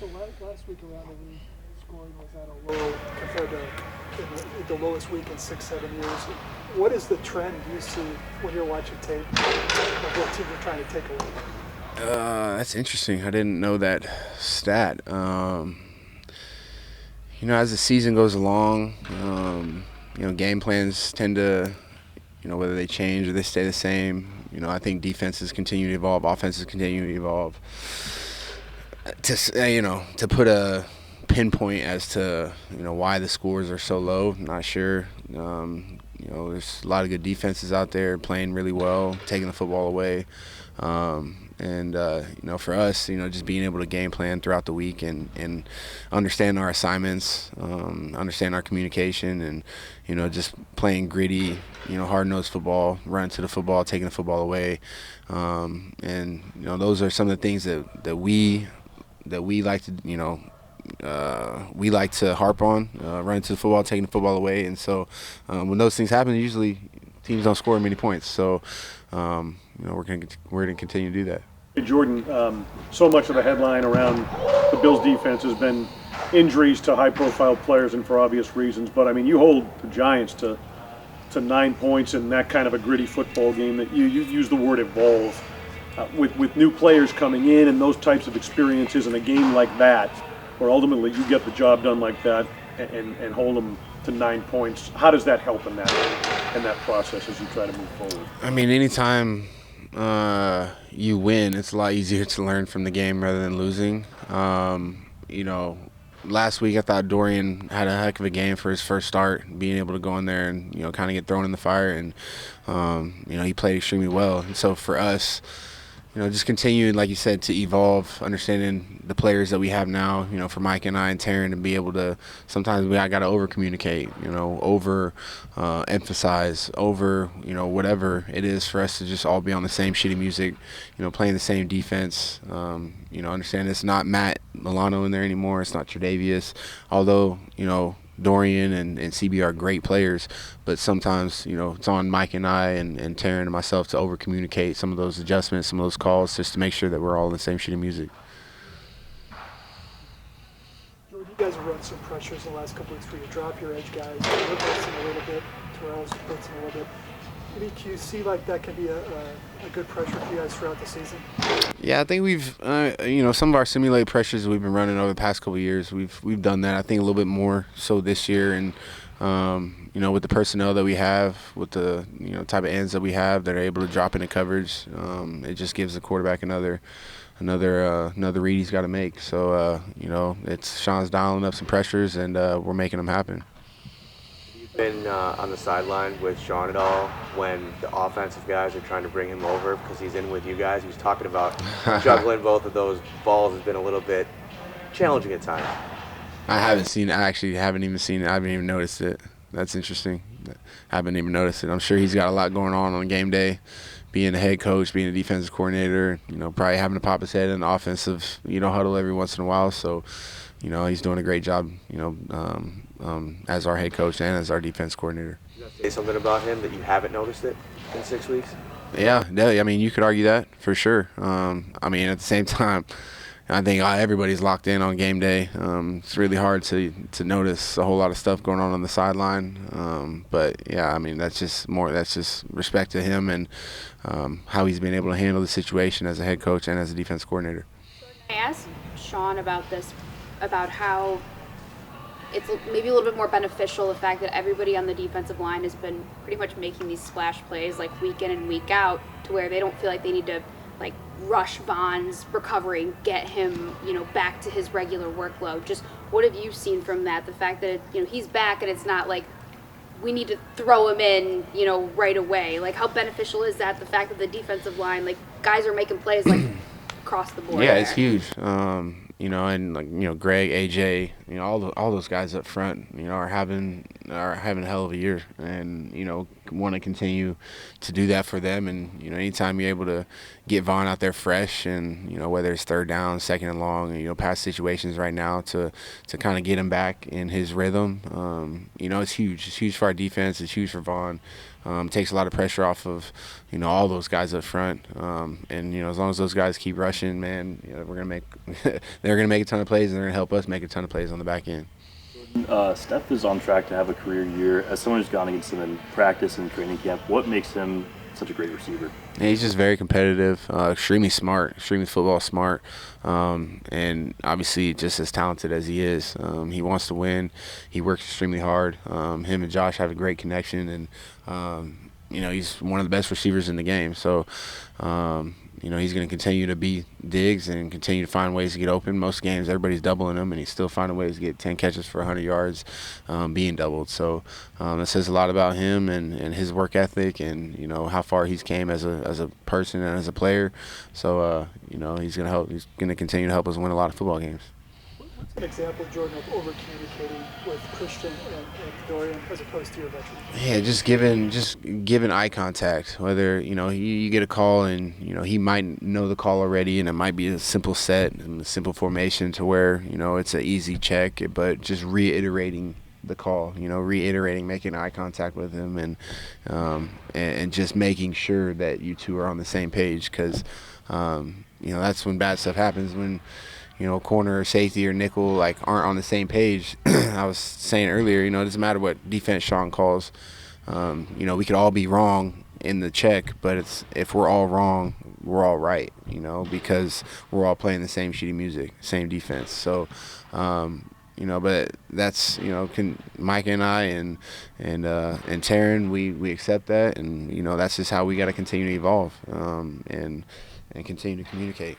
So last week around, every scoring was at a low compared to the lowest week in 6-7 years. What is the trend you see when you're watching tape of what team you're trying to take away? That's interesting. I didn't know that stat. As the season goes along, game plans tend to, whether they change or they stay the same. I think defenses continue to evolve, offenses continue to evolve. To put a pinpoint as to why the scores are so low, not sure. There's a lot of good defenses out there playing really well, taking the football away. For us, just being able to game plan throughout the week and understand our assignments, understand our communication, and just playing gritty, hard-nosed football, running to the football, taking the football away, those are some of the things that we like to we like to harp on, running to the football, taking the football away, and so when those things happen, usually teams don't score many points. So we're gonna continue to do that. Hey Jordan, so much of the headline around the Bills' defense has been injuries to high-profile players, and for obvious reasons. But I mean, you hold the Giants to 9 points in that kind of a gritty football game. That you use the word evolve with new players coming in and those types of experiences in a game like that, where ultimately you get the job done like that and hold them to 9 points. How does that help in that process as you try to move forward? I mean, anytime you win, it's a lot easier to learn from the game rather than losing. Last week I thought Dorian had a heck of a game for his first start, being able to go in there and kind of get thrown in the fire, and he played extremely well. And so for us, just continuing, like you said, to evolve, understanding the players that we have now, for Mike and I and Taryn, to be able to, sometimes I got to over-communicate, emphasize, whatever it is for us to just all be on the same sheet of music, playing the same defense, understand it's not Matt Milano in there anymore, it's not Tre'Davious, although, Dorian and CB are great players, but sometimes, it's on Mike and I and Taryn and myself to over-communicate some of those adjustments, some of those calls, just to make sure that we're all on the same sheet of music. Jordan, you guys have run some pressures the last couple weeks where you drop your edge guys, you're blitzing a little bit, Terrell's blitzing a little bit. Do you see like that can be a good pressure for you guys throughout the season? Yeah, I think we've, some of our simulated pressures we've been running over the past couple of years, we've done that. I think a little bit more so this year, and with the personnel that we have, with the type of ends that we have that are able to drop into coverage, it just gives the quarterback another read he's got to make. So it's Sean's dialing up some pressures, and we're making them happen. Been on the sideline with Sean at all when the offensive guys are trying to bring him over because he's in with you guys? He was talking about juggling both of those balls has been a little bit challenging at times. I haven't seen it. I actually haven't even seen it. I haven't even noticed it. That's interesting. I haven't even noticed it. I'm sure he's got a lot going on game day, being a head coach, being a defensive coordinator, probably having to pop his head in the offensive, huddle every once in a while. So, he's doing a great job, as our head coach and as our defense coordinator. Say something about him that you haven't noticed it in 6 weeks? Yeah, I mean, you could argue that for sure. At the same time, I think everybody's locked in on game day. It's really hard to notice a whole lot of stuff going on the sideline. But yeah, I mean, that's just respect to him and how he's been able to handle the situation as a head coach and as a defense coordinator. I asked Sean about this, about how it's maybe a little bit more beneficial, the fact that everybody on the defensive line has been pretty much making these splash plays like week in and week out, to where they don't feel like they need to like rush Vaughn's recovery and get him, back to his regular workload. Just what have you seen from that? The fact that, he's back and it's not like we need to throw him in, right away. Like, how beneficial is that? The fact that the defensive line, like, guys are making plays like across the board. Yeah, it's huge. And Greg, AJ, all those guys up front, are having are having a hell of a year, and want to continue to do that for them. And anytime you're able to get Vaughn out there fresh, and whether it's third down, second and long, past situations right now to kind of get him back in his rhythm, it's huge. It's huge for our defense. It's huge for Vaughn. Takes a lot of pressure off of all those guys up front, and as long as those guys keep rushing, man, we're gonna make they're gonna make a ton of plays, and they're gonna help us make a ton of plays on the back end. Steph is on track to have a career year. As someone who's gone against him in practice and training camp, what makes him such a great receiver? Yeah, he's just very competitive, extremely smart, extremely football smart, and obviously just as talented as he is. He wants to win. He works extremely hard. Him and Josh have a great connection, and he's one of the best receivers in the game. So, he's going to continue to be Diggs and continue to find ways to get open. Most games, everybody's doubling him, and he's still finding ways to get 10 catches for 100 yards being doubled. So that says a lot about him and his work ethic, and how far he's came as a person and as a player. So he's going to help. He's going to continue to help us win a lot of football games. What's an example, Jordan, of over-communicating with Christian and Dorian as opposed to your veteran? Yeah, just giving eye contact. Whether you get a call and he might know the call already, and it might be a simple set and a simple formation to where it's an easy check, but just reiterating the call. Reiterating, making eye contact with him, and just making sure that you two are on the same page, because that's when bad stuff happens, when corner or safety or nickel aren't on the same page. I was saying earlier, it doesn't matter what defense Sean calls. We could all be wrong in the check, but if we're all wrong, we're all right, because we're all playing the same sheet of music, same defense. So, but that's, Mike and I and Taryn, we accept that, and, that's just how we got to continue to evolve, and continue to communicate.